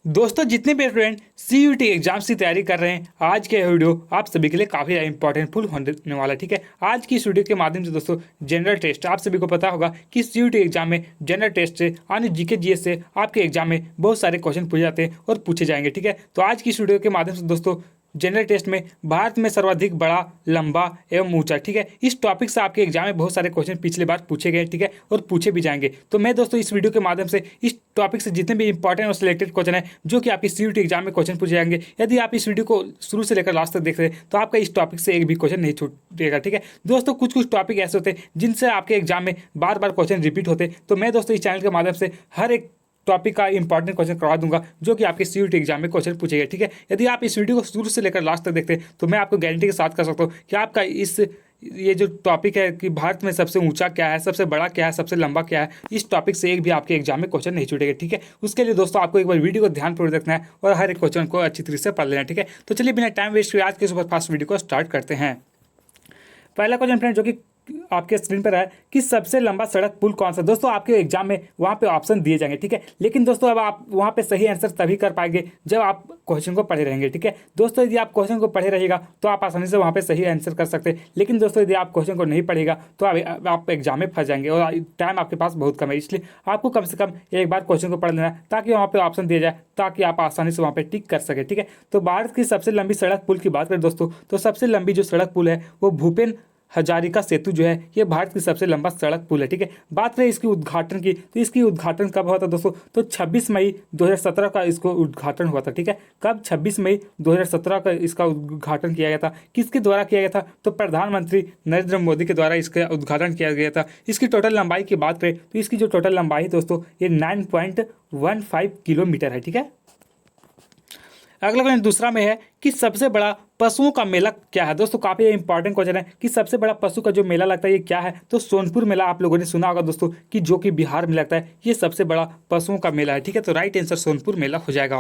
दोस्तों जितने भी स्टूडेंट सीयूटी एग्जाम्स की तैयारी कर रहे हैं, आज के वीडियो आप सभी के लिए काफ़ी इंपॉर्टेंटफुल होने वाला है। ठीक है, आज की इस वीडियो के माध्यम से दोस्तों जनरल टेस्ट, आप सभी को पता होगा कि सीयूटी एग्जाम में जनरल टेस्ट से यानी जीके जीएस से आपके एग्जाम में बहुत सारे क्वेश्चन पूछे जाते हैं और पूछे जाएंगे। ठीक है, तो आज की इस वीडियो के माध्यम से दोस्तों जनरल टेस्ट में भारत में सर्वाधिक बड़ा, लंबा एवं ऊंचा, ठीक है, इस टॉपिक से आपके एग्जाम में बहुत सारे क्वेश्चन पिछले बार पूछे गए। ठीक है, और पूछे भी जाएंगे। तो मैं दोस्तों इस वीडियो के माध्यम से इस टॉपिक से जितने भी इंपॉर्टेंट और सिलेक्टेड क्वेश्चन है जो कि आपकी सीयूटी एग्जाम में क्वेश्चन पूछे जाएंगे, यदि आप इस वीडियो को शुरू से लेकर लास्ट तक देख रहे हैं तो आपका इस टॉपिक से एक भी क्वेश्चन नहीं छूटेगा। ठीक है दोस्तों, कुछ कुछ टॉपिक ऐसे होते हैं जिनसे आपके एग्जाम में बार बार क्वेश्चन रिपीट होते हैं। तो मैं दोस्तों इस चैनल के माध्यम से हर एक टॉपिक का इंपॉर्टेंट क्वेश्चन करवा दूंगा जो कि आपके सीयूटी एग्जाम में क्वेश्चन पूछेगा। ठीक है, यदि आप इस वीडियो को शुरू से लेकर लास्ट तक देखते हैं तो मैं आपको गारंटी के साथ कर सकता हूँ कि आपका ये जो टॉपिक है कि भारत में सबसे ऊंचा क्या है, सबसे बड़ा क्या है, सबसे लंबा क्या है, इस टॉपिक से एक भी आपके एग्जाम में क्वेश्चन नहीं छूटेगा। ठीक है, उसके लिए दोस्तों आपको एक बार वीडियो को ध्यानपूर्वक देखना है और हर एक क्वेश्चन को अच्छी तरीके से पढ़ लेना है। ठीक है, तो चलिए बिना टाइम वेस्ट किए आज के सुपर फास्ट वीडियो को स्टार्ट करते हैं। पहला क्वेश्चन फ्रेंड जो कि आपके स्क्रीन पर है कि सबसे लंबा सड़क पुल कौन सा। दोस्तों आपके एग्जाम में वहां पे ऑप्शन दिए जाएंगे। ठीक है, लेकिन दोस्तों अब आप वहां पे सही आंसर तभी कर पाएंगे जब आप क्वेश्चन को पढ़े रहेंगे। ठीक है दोस्तों, यदि आप क्वेश्चन को पढ़े रहेगा तो आप आसानी से वहां पे सही आंसर कर सकते हैं, लेकिन दोस्तों यदि आप क्वेश्चन को नहीं पढ़ेगा तो आप एग्जाम में फंस जाएंगे और टाइम आपके पास बहुत कम है। इसलिए आपको कम से कम एक बार क्वेश्चन को पढ़ लेना है ताकि वहाँ पे ऑप्शन दिया जाए, ताकि आप आसानी से वहाँ पे टिक कर सके। ठीक है, तो भारत की सबसे लंबी सड़क पुल की बात करें दोस्तों, तो सबसे लंबी जो सड़क पुल है वो भूपेन हजारिका सेतु जो है ये भारत की सबसे लंबा सड़क पुल है। ठीक है, बात करें इसकी उद्घाटन की तो इसकी उद्घाटन कब हुआ था दोस्तों, तो 26 मई 2017 का इसको उद्घाटन हुआ था। ठीक है, कब 26 मई 2017 का इसका उद्घाटन किया गया था। किसके द्वारा किया गया था, तो प्रधानमंत्री नरेंद्र मोदी के द्वारा इसका उद्घाटन किया गया था। इसकी टोटल लंबाई की बात करें तो इसकी जो टोटल लंबाई दोस्तों ये 9.15 किलोमीटर है। ठीक है, अगला क्वेश्चन दूसरा में है कि सबसे बड़ा पशुओं का मेला क्या है। दोस्तों काफी इंपॉर्टेंट क्वेश्चन है कि सबसे बड़ा पशु का जो मेला लगता है ये क्या है, तो सोनपुर मेला आप लोगों ने सुना होगा दोस्तों कि जो कि बिहार में लगता है, ये सबसे बड़ा पशुओं का मेला है। ठीक है, तो राइट आंसर सोनपुर मेला हो जाएगा।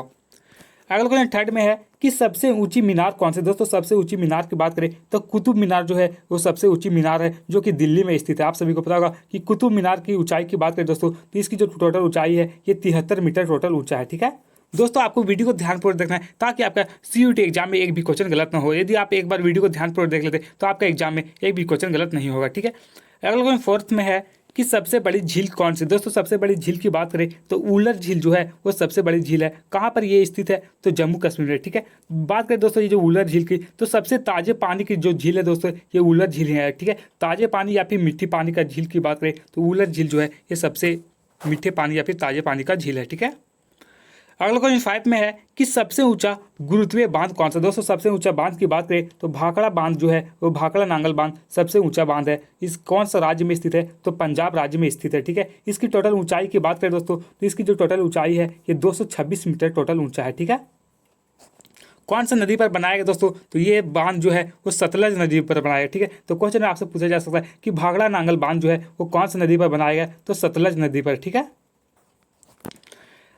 अगला क्वेश्चन थर्ड में है कि सबसे ऊंची मीनार कौन सी। दोस्तों सबसे ऊंची मीनार की बात करें तो कुतुब मीनार जो है वो सबसे ऊंची मीनार है जो कि दिल्ली में स्थित है। आप सभी को पता होगा कि कुतुब मीनार की ऊंचाई की बात करें दोस्तों तो इसकी जो टोटल ऊंचाई है ये 73 मीटर टोटल ऊंचा है। ठीक है दोस्तों, आपको वीडियो को ध्यानपूर्वक देखना है ताकि आपका सीयूटी एग्जाम में एक भी क्वेश्चन गलत ना हो। यदि आप एक बार वीडियो को ध्यानपूर्वक देख लेते तो आपका एग्जाम में एक भी क्वेश्चन गलत नहीं होगा। ठीक है, अगला क्वेश्चन फोर्थ में है कि सबसे बड़ी झील कौन सी। दोस्तों सबसे बड़ी झील की बात करें तो उलर झील जो है वो सबसे बड़ी झील है। कहाँ पर ये स्थित है, तो जम्मू कश्मीर में। ठीक है, बात करें दोस्तों ये जो उलर झील की, तो सबसे ताजे पानी की जो झील है दोस्तों ये उलर झील है। ठीक है, ताजे पानी या फिर मीठी पानी का झील की बात करें तो उलर झील जो है ये सबसे मीठे पानी या फिर ताजे पानी का झील है। ठीक है, अगला क्वेश्चन 5 में है कि सबसे ऊंचा गुरुत्वीय बांध कौन सा। दोस्तों सबसे ऊंचा बांध की बात करें तो भाखड़ा बांध जो है वो भाखड़ा नांगल बांध सबसे ऊंचा बांध है। इस कौन सा राज्य में स्थित है, तो पंजाब राज्य में स्थित है। ठीक है, इसकी टोटल ऊंचाई की बात करें दोस्तों तो इसकी जो टोटल ऊंचाई है ये 226 मीटर टोटल ऊंचा है। ठीक है, कौन सा नदी पर बनाया गया दोस्तों, तो ये बांध जो है वो सतलज नदी पर बनाया गया। ठीक है, तो क्वेश्चन आपसे पूछा जा सकता है कि भाखड़ा नांगल बांध जो है वो कौन सा नदी पर बनाया गया, तो सतलज नदी पर। ठीक है,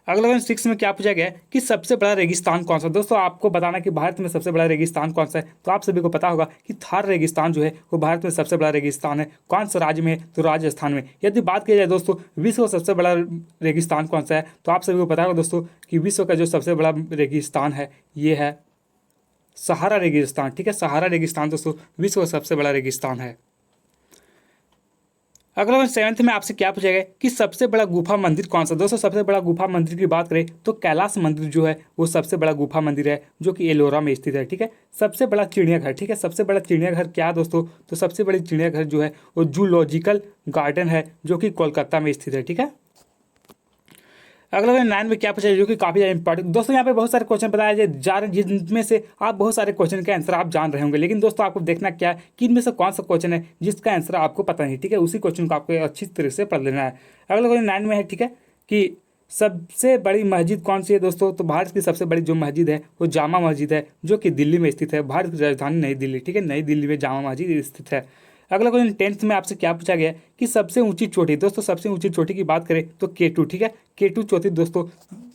अगला क्वेश्चन 6 में क्या पूछा गया है कि सबसे बड़ा रेगिस्तान कौन सा। दोस्तों आपको बताना कि भारत में सबसे बड़ा रेगिस्तान कौन सा है, तो आप सभी को पता होगा कि थार रेगिस्तान जो है वो भारत में सबसे बड़ा रेगिस्तान है। कौन सा राज्य में है, तो राजस्थान में। यदि बात की जाए दोस्तों विश्व का सबसे बड़ा रेगिस्तान कौन सा है, तो आप सभी को पता होगा दोस्तों कि विश्व का जो सबसे बड़ा रेगिस्तान है ये है सहारा रेगिस्तान। ठीक है, सहारा रेगिस्तान दोस्तों विश्व का सबसे बड़ा रेगिस्तान है। अगला क्वेश्चन 7 में आपसे क्या पूछा गया कि सबसे बड़ा गुफा मंदिर कौन सा। दोस्तों सबसे बड़ा गुफा मंदिर की बात करें तो कैलाश मंदिर जो है वो सबसे बड़ा गुफा मंदिर है जो कि एलोरा में स्थित है। ठीक है, सबसे बड़ा चिड़ियाघर। ठीक है, सबसे बड़ा चिड़ियाघर क्या है दोस्तों, तो सबसे बड़ी चिड़ियाघर जो है वो जूलॉजिकल गार्डन है जो कि कोलकाता में स्थित है। ठीक है, अगला क्वेश्चन 9 में क्या पूछा है जो कि काफी इंपॉर्टेंट दोस्तों, यहाँ पे बहुत सारे क्वेश्चन बताए जा रहे हैं जिनमें से आप बहुत सारे क्वेश्चन के आंसर आप जान रहे होंगे, लेकिन दोस्तों आपको देखना क्या है कि इनमें से कौन सा क्वेश्चन है जिसका आंसर आपको पता नहीं। ठीक है, उसी क्वेश्चन को आपको अच्छी तरह से पढ़ लेना है। अगला क्वेश्चन 9 में है ठीक है कि सबसे बड़ी मस्जिद कौन सी है दोस्तों, तो भारत की सबसे बड़ी जो मस्जिद है वो जामा मस्जिद है जो कि दिल्ली में स्थित है। भारत की राजधानी नई दिल्ली। ठीक है, नई दिल्ली में जामा मस्जिद स्थित है। अगला क्वेश्चन 10th में आपसे क्या पूछा गया कि सबसे ऊंची चोटी। दोस्तों सबसे ऊंची चोटी की बात करें तो K2। ठीक है, K2 चोटी दोस्तों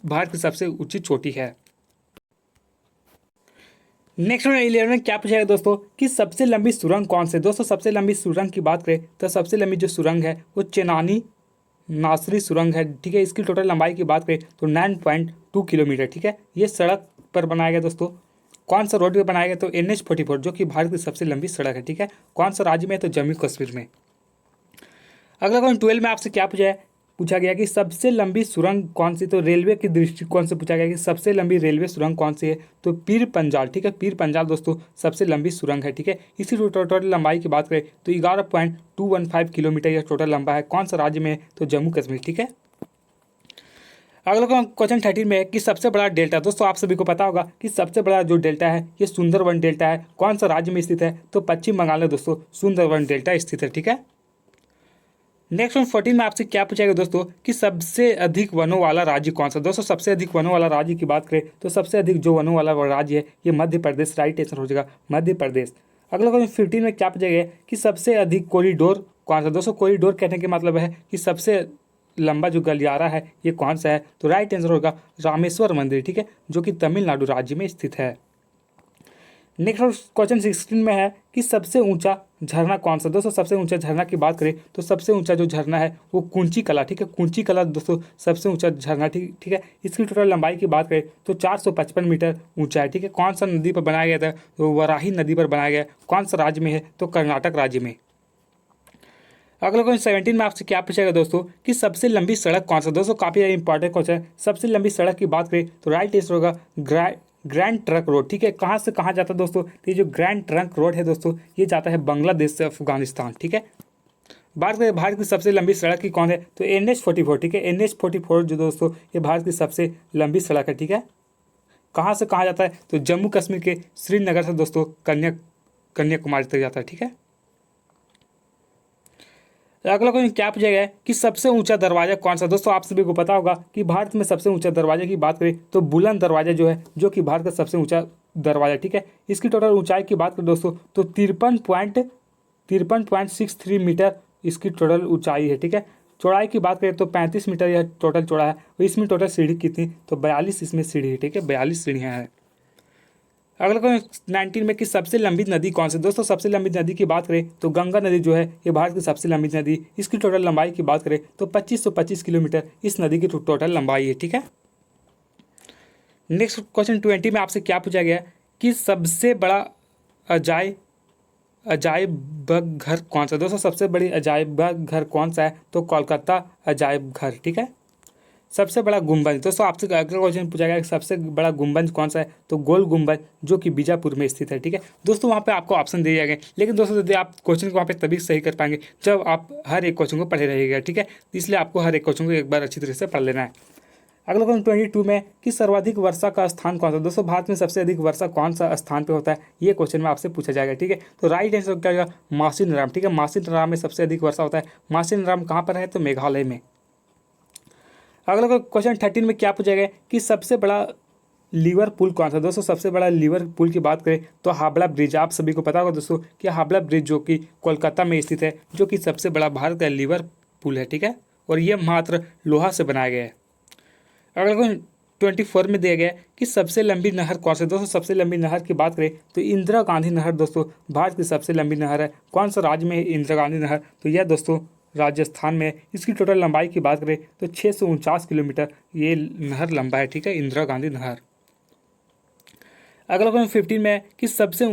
भारत की सबसे ऊंची चोटी है। नेक्स्ट में 11 में क्या पूछा गया दोस्तों कि सबसे लंबी सुरंग कौन सी। दोस्तों सबसे लंबी सुरंग की बात करें तो सबसे लंबी जो सुरंग है वो चेनानी नासरी सुरंग है, ठीक है। इसकी टोटल लंबाई की बात करें तो 9.2 किलोमीटर, ठीक है। ये सड़क पर बनाया गया दोस्तों। कौन सा रोड पे बनाया गया तो NH-44 जो कि भारत की सबसे लंबी सड़क है, ठीक है। कौन सा राज्य में है तो जम्मू कश्मीर में। अगला क्वेश्चन 12 में आपसे क्या पूछा गया कि सबसे लंबी सुरंग कौन सी, तो रेलवे के दृष्टिकोण से पूछा गया कि सबसे लंबी रेलवे सुरंग कौन सी है तो पीर पंजाल, ठीक है। पीर पंजाल दोस्तों सबसे लंबी सुरंग है, ठीक है। इसी टोटल लंबाई की बात करें तो 11.215 किलोमीटर यह टोटल लंबा है। कौन सा राज्य में है तो जम्मू कश्मीर, ठीक है। अगला क्वेश्चन 13 में है कि सबसे बड़ा डेल्टा, दोस्तों आप सभी को पता होगा कि सबसे बड़ा जो डेल्टा है ये सुंदरवन डेल्टा है। कौन सा राज्य में स्थित है तो पश्चिम बंगाल में दोस्तों सुंदरवन डेल्टा स्थित है, ठीक है। नेक्स्ट 14 में आपसे क्या पूछा गया दोस्तों कि सबसे अधिक वनों वाला राज्य कौन सा। दोस्तों सबसे अधिक वनों वाला राज्य की बात करें तो सबसे अधिक जो वनों वाला राज्य है ये मध्य प्रदेश, राइट आंसर हो जाएगा मध्य प्रदेश। अगला क्वेश्चन 15 में क्या पूछा गया कि सबसे अधिक कॉरिडोर कौन सा। दोस्तों कॉरिडोर कहने का मतलब है कि सबसे लंबा जो गलियारा है ये कौन सा है तो राइट आंसर होगा रामेश्वर मंदिर, ठीक है, जो कि तमिलनाडु राज्य में स्थित है। नेक्स्ट क्वेश्चन 16 में है कि सबसे ऊंचा झरना कौन सा। दोस्तों सबसे ऊंचा झरना की बात करें तो सबसे ऊंचा जो झरना है वो कुंची कला, ठीक है। कुंची कला दोस्तों सबसे ऊंचा झरना, ठीक है। इसकी टोटल लंबाई की बात करें तो 455 मीटर ऊंचा है, ठीक है। कौन सा नदी पर बनाया गया था तो वराही नदी पर बनाया गया। कौन सा राज्य में है तो कर्नाटक राज्य में। अगला क्वेश्चन 17 में आपसे क्या पूछेगा दोस्तों कि सबसे लंबी सड़क कौन सा। दोस्तों काफी इंपॉर्टेंट क्वेश्चन है। सबसे लंबी सड़क की बात करें तो राइट आंसर होगा ग्रैंड ट्रंक रोड, ठीक है। कहाँ से कहाँ जाता है दोस्तों तो ये जो ग्रैंड ट्रंक रोड है दोस्तों ये जाता है बांग्लादेश से अफगानिस्तान, ठीक है। बात करें भारत की सबसे लंबी सड़क की कौन है तो NH-44, ठीक है। NH-44 जो दोस्तों ये भारत की सबसे लंबी सड़क है, ठीक है। कहाँ से कहाँ जाता है तो जम्मू कश्मीर के श्रीनगर से दोस्तों कन्याकुमारी तक जाता है, ठीक है। अगला क्वेश्चन क्या पूछा गया है कि सबसे ऊंचा दरवाजा कौन सा। दोस्तों आप सभी को पता होगा कि भारत में सबसे ऊंचा दरवाजे की बात करें तो बुलंद दरवाजा जो है जो कि भारत का सबसे ऊंचा दरवाजा, ठीक है। इसकी टोटल ऊंचाई की बात करें दोस्तों तो 53.63 मीटर इसकी टोटल ऊंचाई है, ठीक है। चौड़ाई की बात करें तो 35 मीटर यह टोटल चौड़ा है। और इसमें टोटल सीढ़ी कितनी तो 42 इसमें सीढ़ी है, ठीक है। 42 सीढ़ियाँ हैं। अगला क्वेश्चन 19 में कि सबसे लंबी नदी कौन सी। दोस्तों सबसे लंबी नदी की बात करें तो गंगा नदी जो है ये भारत की सबसे लंबी नदी। इसकी टोटल लंबाई की बात करें तो 2525 किलोमीटर इस नदी की टोटल लंबाई है, ठीक है। नेक्स्ट क्वेश्चन 20 में आपसे क्या पूछा गया कि सबसे बड़ा अजायब घर कौन सा। दोस्तों सबसे बड़ी अजायब घर कौन सा है तो कोलकाता अजायब घर, ठीक है। सबसे बड़ा गुंबद, दोस्तों आपसे अगला क्वेश्चन पूछा गया कि सबसे बड़ा गुंबद कौन सा है तो गोल गुंबद जो कि बीजापुर में स्थित है, ठीक है। दोस्तों वहाँ पे आपको ऑप्शन दिए जाएंगे, लेकिन दोस्तों यदि आप क्वेश्चन को वहाँ पे तभी सही कर पाएंगे जब आप हर एक क्वेश्चन को पढ़े रहिएगा, ठीक है। इसलिए आपको हर एक क्वेश्चन को एक बार अच्छी तरह से पढ़ लेना है। अगला क्वेश्चन 22 में कि सर्वाधिक वर्षा का स्थान कौन सा। दोस्तों भारत में सबसे अधिक वर्षा कौन सा स्थान पे होता है ये क्वेश्चन में आपसे पूछा जाएगा, ठीक है। तो राइट आंसर क्या होगा मासिनराम, ठीक है। मासिनराम में सबसे अधिक वर्षा होता है। मासिनराम कहाँ पर है तो मेघालय में। अगला क्वेश्चन 13 में क्या पूछा गया कि सबसे बड़ा लीवर पुल कौन सा। दोस्तों सबसे बड़ा लीवर पुल की बात करें तो हावड़ा ब्रिज। आप सभी को पता होगा दोस्तों कि हावड़ा ब्रिज जो कि कोलकाता में स्थित है जो कि सबसे बड़ा भारत का लीवर पुल है, ठीक है। और यह मात्र लोहा से बनाया गया है। अगला क्वेश्चन 24 में दिया गया कि सबसे लंबी नहर कौन सा। दोस्तों सबसे लंबी नहर की बात करें तो इंदिरा गांधी नहर दोस्तों भारत की सबसे लंबी नहर है। कौन सा राज्य में है इंदिरा गांधी नहर तो यह दोस्तों राजस्थान में। इसकी टोटल लंबाई की बात करें तो 649 किलोमीटर ये नहर लंबा है, ठीक है, इंदिरा गांधी नहर। अगला क्वेश्चन 15 में है कि सबसे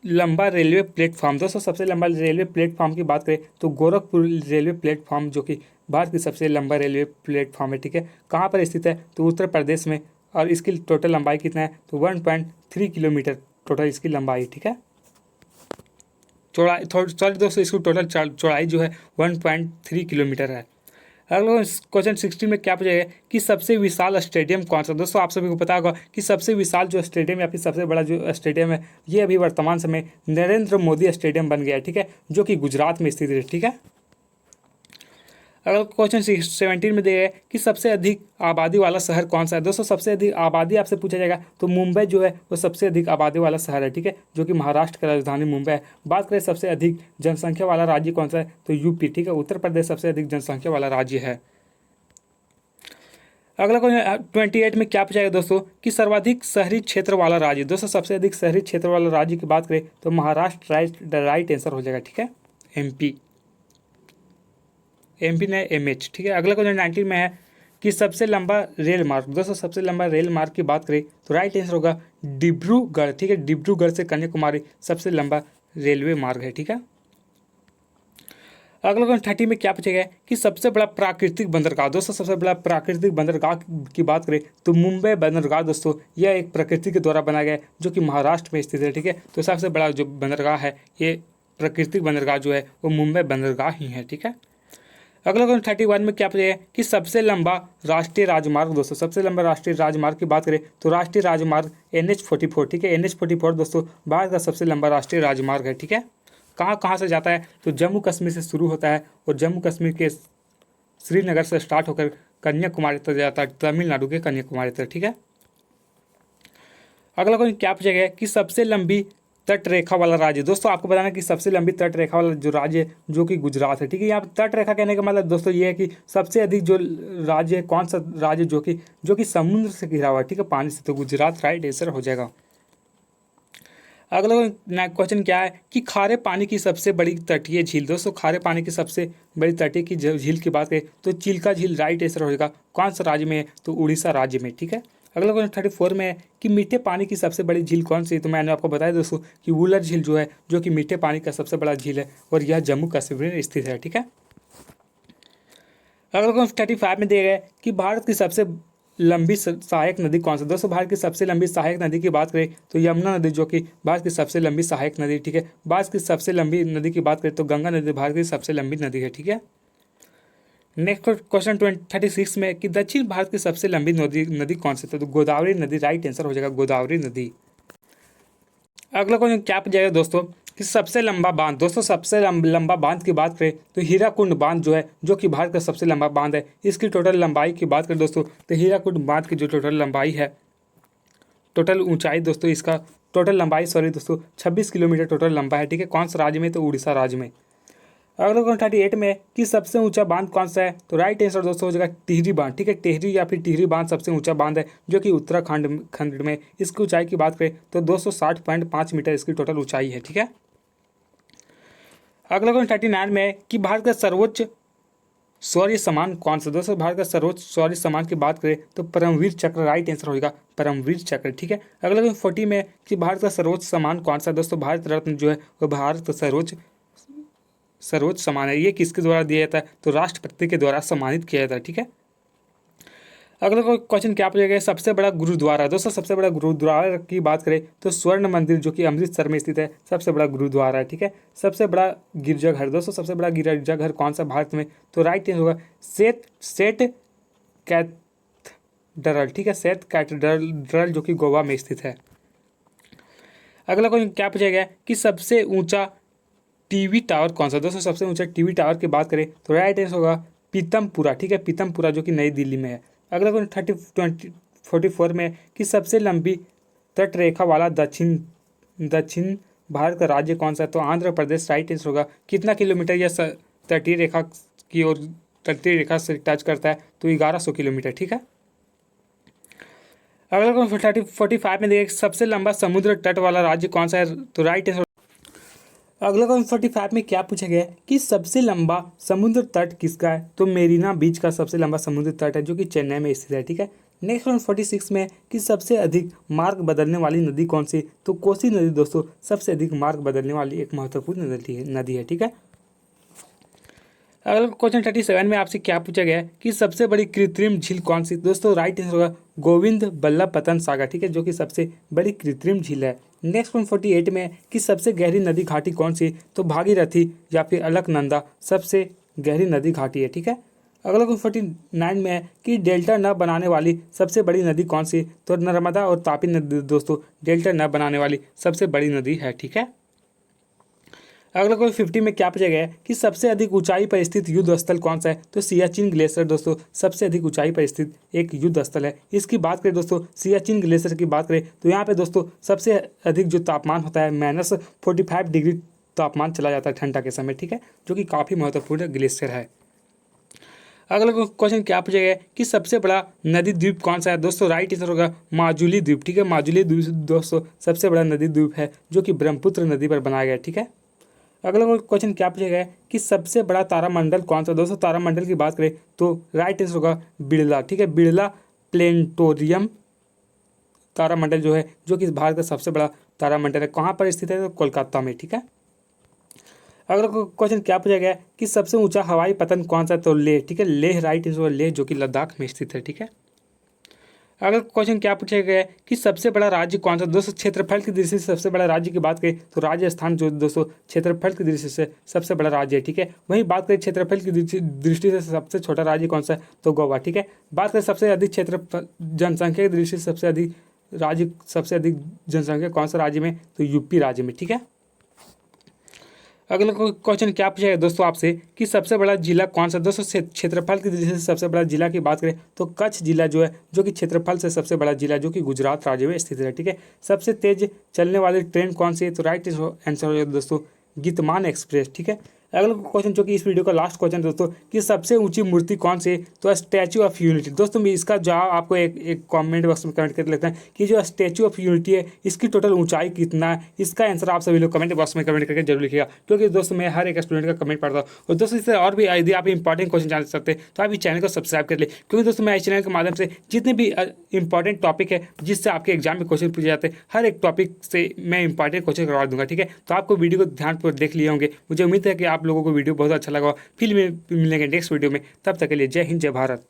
लंबा रेलवे प्लेटफॉर्म। दोस्तों सबसे लंबा रेलवे प्लेटफॉर्म की बात करें तो गोरखपुर रेलवे प्लेटफॉर्म जो कि भारत की सबसे लंबा रेलवे प्लेटफॉर्म है, ठीक है। कहाँ पर स्थित है तो उत्तर प्रदेश में। और इसकी टोटल लंबाई कितना है तो 1.3 किलोमीटर टोटल इसकी लंबाई, ठीक है। चौड़ाई सॉरी दोस्तों इसकी टोटल चौड़ाई जो है 1.3 किलोमीटर है। अगला क्वेश्चन 16 में क्या पूछा गया कि सबसे विशाल स्टेडियम कौन सा। दोस्तों आप सभी को पता होगा कि सबसे विशाल जो स्टेडियम या फिर सबसे बड़ा जो स्टेडियम है ये अभी वर्तमान समय नरेंद्र मोदी स्टेडियम बन गया है, ठीक है, जो कि गुजरात में स्थित है, ठीक है। अगला क्वेश्चन 17 में दिया है कि सबसे अधिक आबादी वाला शहर कौन सा है। दोस्तों सबसे अधिक आबादी आपसे पूछा जाएगा तो मुंबई जो है वो सबसे अधिक आबादी वाला शहर है, ठीक है, जो कि महाराष्ट्र की राजधानी मुंबई है। बात करें सबसे अधिक जनसंख्या वाला राज्य कौन सा है तो यूपी, ठीक है, उत्तर प्रदेश सबसे अधिक जनसंख्या वाला राज्य है। अगला क्वेश्चन 28 में क्या पूछा गया दोस्तों कि सर्वाधिक शहरी क्षेत्र वाला राज्य। दोस्तों सबसे अधिक शहरी क्षेत्र वाला राज्य की बात करें तो महाराष्ट्र राइट आंसर हो जाएगा, ठीक है, MP। MP ने MH, ठीक है। अगला क्वेश्चन 19 में है कि सबसे लंबा रेल मार्ग, दोस्तों सबसे लंबा रेल मार्ग की बात करें तो राइट आंसर होगा डिब्रूगढ़, ठीक है। डिब्रूगढ़ से कन्याकुमारी सबसे लंबा रेलवे मार्ग है, ठीक है। अगला क्वेश्चन 30 में क्या पूछा गया है कि सबसे बड़ा प्राकृतिक बंदरगाह, दोस्तों सबसे बड़ा प्राकृतिक बंदरगाह की बात करें तो मुंबई बंदरगाह, दोस्तों यह एक प्रकृति के द्वारा बनाया गया है जो कि महाराष्ट्र में स्थित है, ठीक है। तो सबसे बड़ा जो बंदरगाह है, ये प्राकृतिक बंदरगाह जो है वो मुंबई बंदरगाह ही है, ठीक है। अगला क्वेश्चन 31 में क्या पूछा गया है कि सबसे लंबा राष्ट्रीय राजमार्ग, दोस्तों सबसे लंबा राष्ट्रीय राजमार्ग की बात करें तो राष्ट्रीय राजमार्ग NH44, ठीक है। NH44 दोस्तों भारत का सबसे लंबा राष्ट्रीय राजमार्ग है, ठीक है। कहाँ कहाँ से जाता है तो जम्मू कश्मीर से शुरू होता है और जम्मू कश्मीर के श्रीनगर से स्टार्ट होकर कन्याकुमारी तक जाता है, तमिलनाडु के कन्याकुमारी तक, ठीक है। अगला क्वेश्चन क्या पूछा गया है कि सबसे लंबी तट रेखा वाला राज्य, दोस्तों आपको बताना कि सबसे लंबी तट रेखा वाला जो राज्य है जो कि गुजरात है, ठीक है। यहाँ पर तट रेखा कहने का मतलब दोस्तों ये है कि सबसे अधिक जो राज्य है, कौन सा राज्य जो कि समुद्र से घिरा हुआ है, ठीक है, पानी से, तो गुजरात राइट आंसर हो जाएगा। अगला क्वेश्चन क्या है कि खारे पानी की सबसे बड़ी तटीय झील, दोस्तों खारे पानी की सबसे बड़ी तटीय की झील की बात करें तो चिल्का झील राइट आंसर हो जाएगा। कौन सा राज्य में है तो उड़ीसा राज्य में, ठीक है। अगला क्वेश्चन 34 में है कि मीठे पानी की सबसे बड़ी झील कौन सी है, तो मैंने आपको बताया दोस्तों कि वुलर झील जो है जो कि मीठे पानी का सबसे बड़ा झील है और यह जम्मू कश्मीर में स्थित है, ठीक है। अगला क्वेश्चन 35 में दिया गया है कि भारत की सबसे लंबी सहायक नदी कौन सी, दोस्तों भारत की सबसे लंबी सहायक नदी की बात करें तो यमुना नदी जो कि भारत की सबसे लंबी सहायक नदी, ठीक है। भारत की सबसे लंबी नदी की बात करें तो गंगा नदी भारत की सबसे लंबी नदी है, ठीक है। नेक्स्ट क्वेश्चन 36 में कि दक्षिण भारत की सबसे लंबी नदी कौन सी, तो गोदावरी नदी राइट आंसर हो जाएगा, गोदावरी नदी। अगला क्वेश्चन क्या पूछा जाएगा दोस्तों कि सबसे लंबा बांध, दोस्तों सबसे लंबा बांध की बात करें तो हीराकुंड बांध जो है जो कि भारत का सबसे लंबा बांध है, इसकी टोटल लंबाई की बात करें दोस्तों तो हीराकुंड बांध की जो टोटल लंबाई है, टोटल ऊंचाई दोस्तों इसका टोटल लंबाई दोस्तों 26 किलोमीटर टोटल लंबा है, ठीक है। कौन सा राज्य में तो उड़ीसा राज्य में। अगला क्वेश्चन 38 में कि सबसे ऊंचा बांध कौन सा है तो राइट आंसर दोस्तों हो जाएगा टिहरी बांध, ठीक है। टिहरी या फिर टिहरी बांध सबसे ऊंचा बांध है जो कि उत्तराखंड खंड में, इसकी ऊंचाई की बात करें तो 260.5 मीटर इसकी टोटल ऊंचाई है, ठीक है। अगला क्वेश्चन 39 में है कि भारत का सर्वोच्च शौर्य सम्मान कौन सा, दोस्तों भारत का सर्वोच्च शौर्य सम्मान की बात करें तो परमवीर चक्र राइट आंसर होगा, परमवीर चक्र, ठीक है। अगला क्वेश्चन 40 में है कि भारत का सर्वोच्च सम्मान कौन सा, दोस्तों भारत रत्न जो है वो भारत का सर्वोच्च सम्मान है, ये किसके द्वारा दिया जाता है तो राष्ट्रपति के द्वारा सम्मानित किया जाता है, ठीक है। अगला क्वेश्चन क्या पूछेगा सबसे बड़ा गुरुद्वारा, दोस्तों सबसे बड़ा गुरुद्वारा की बात करें तो स्वर्ण मंदिर जो कि अमृतसर में स्थित है सबसे बड़ा गुरुद्वारा है, ठीक है। सबसे बड़ा गिरजाघर, दोस्तों सबसे बड़ा गिरजाघर कौन सा भारत में तो राइट आंसर होगा सेट कैथेड्रल, ठीक है, सेट कैथेड्रल जो कि गोवा में स्थित है। अगला क्वेश्चन क्या पूछा गया कि सबसे ऊंचा टीवी टावर कौन सा, दोस्तों सबसे ऊंचा टीवी टावर की बात करें तो राइट आंसर होगा पीतमपुरा, ठीक है, पीतमपुरा जो कि नई दिल्ली में है। अगला क्वेश्चन 44 में कि सबसे लंबी तट रेखा वाला दक्षिण भारत का राज्य कौन सा है तो आंध्र प्रदेश राइट आंसर होगा। कितना किलोमीटर यह तटीय रेखा की ओर तटीय रेखा से टच करता है तो 1100 किलोमीटर, ठीक है। अगला क्वेश्चन 45 में देखिए सबसे लंबा समुद्र तट वाला राज्य कौन सा है तो राइट आंसर। अगला क्वेश्चन 45 में क्या पूछा गया है कि सबसे लंबा समुद्र तट किसका है तो मेरीना बीच का सबसे लंबा समुद्र तट है जो कि चेन्नई में स्थित है, ठीक है। नेक्स्ट क्वेश्चन 46 में कि सबसे अधिक मार्ग बदलने वाली नदी कौन सी तो कोसी नदी, दोस्तों सबसे अधिक मार्ग बदलने वाली एक महत्वपूर्ण नदी है, ठीक है। अगला क्वेश्चन 37 में आपसे क्या पूछा गया है कि सबसे बड़ी कृत्रिम झील कौन सी, दोस्तों राइट आंसर होगा गोविंद बल्लभ पंत सागर, ठीक है, जो कि सबसे बड़ी कृत्रिम झील है। नेक्स्ट क्वेश्चन 48 में कि सबसे गहरी नदी घाटी कौन सी तो भागीरथी या फिर अलकनंदा सबसे गहरी नदी घाटी है, ठीक है। अगला क्वेश्चन 49 में है कि डेल्टा न बनाने वाली सबसे बड़ी नदी कौन सी तो नर्मदा और तापी नदी, दोस्तों डेल्टा न बनाने वाली सबसे बड़ी नदी है, ठीक है। अगला कोई 50 में क्या पूछा गया है कि सबसे अधिक ऊंचाई पर स्थित युद्ध स्थल कौन सा है तो सियाचिन ग्लेशियर, दोस्तों सबसे अधिक ऊंचाई पर स्थित एक युद्ध स्थल है। इसकी बात करें दोस्तों सियाचिन ग्लेशियर की बात करें तो यहाँ पे दोस्तों सबसे अधिक जो तापमान होता है -45 डिग्री तापमान चला जाता है ठंडा के समय, ठीक है, जो कि काफ़ी महत्वपूर्ण ग्लेशियर है। अगला क्वेश्चन क्या पूछा गया है कि सबसे बड़ा नदी द्वीप कौन सा है दोस्तों राइट आंसर होगा माजुली द्वीप, ठीक है। माजुली द्वीप दोस्तों सबसे बड़ा नदी द्वीप है जो कि ब्रह्मपुत्र नदी पर बनाया गया है, ठीक है। अगला क्वेश्चन क्या पूछा गया है कि सबसे बड़ा तारामंडल कौन सा। दोस्तों तारामंडल की बात करें तो राइट आंसर होगा बिरला, ठीक है, बिरला प्लेनेटोरियम तारामंडल जो है, जो कि भारत का सबसे बड़ा तारामंडल है। कहाँ पर स्थित है, तो कोलकाता में, ठीक है। अगला क्वेश्चन क्या पूछा गया है कि सबसे ऊंचा हवाई पतन कौन सा है, तो लेह, ठीक है, लेह राइट आंसर, लेह जो कि लद्दाख में स्थित है, ठीक है। अगला क्वेश्चन क्या पूछा गया है कि सबसे बड़ा राज्य कौन सा। दोस्तों क्षेत्रफल की दृष्टि से सबसे बड़ा राज्य की बात करें तो राजस्थान जो दोस्तों क्षेत्रफल की दृष्टि से सबसे बड़ा राज्य है, ठीक है। वहीं बात करें क्षेत्रफल की दृष्टि से सबसे छोटा राज्य कौन सा है, तो गोवा, ठीक है। बात करें सबसे अधिक क्षेत्रफल जनसंख्या की दृष्टि से सबसे अधिक जनसंख्या कौन सा राज्य में, तो यूपी राज्य में, ठीक है। अगला क्वेश्चन क्या पूछा है दोस्तों आपसे कि सबसे बड़ा जिला कौन सा। दोस्तों क्षेत्रफल की दृष्टि से सबसे बड़ा जिला की बात करें तो कच्छ जिला जो है, जो कि क्षेत्रफल से सबसे बड़ा जिला, जो कि गुजरात राज्य में स्थित है, ठीक है। सबसे तेज चलने वाली ट्रेन कौन सी है, तो राइट आंसर है दोस्तों गीतमान एक्सप्रेस, ठीक है। अगला क्वेश्चन जो कि इस वीडियो का लास्ट क्वेश्चन दोस्तों कि सबसे ऊंची मूर्ति कौन सी है, तो स्टैचू ऑफ यूनिटी। दोस्तों मैं इसका जवाब आपको एक कमेंट बॉक्स में कमेंट कर लेते हैं कि जो स्टैचू ऑफ यूनिटी है इसकी टोटल ऊंचाई कितना है। इसका आंसर आप सभी लोग कमेंट बॉक्स में कमेंट करके जरूर लिखिएगा, क्योंकि दोस्तों मैं हर एक स्टूडेंट का कमेंट पढ़ता हूँ। और दोस्तों इससे और भी यदि आप इंपॉर्टेंट क्वेश्चन जान सकते हैं तो आप इस चैनल को सब्सक्राइब कर ले, क्योंकि दोस्तों मैं इस चैनल के माध्यम से जितने भी इंपॉर्टेंट टॉपिक है जिससे आपके एग्जाम में क्वेश्चन पूछे जाते हैं, हर एक टॉपिक से मैं इंपॉर्टेंट क्वेश्चन करवा दूंगा, ठीक है। तो आपको वीडियो को ध्यानपूर्वक देख लिए होंगे। मुझे उम्मीद है कि आप लोगों को वीडियो बहुत अच्छा लगा। फिर मिलेंगे नेक्स्ट वीडियो में, तब तक के लिए जय हिंद जय भारत।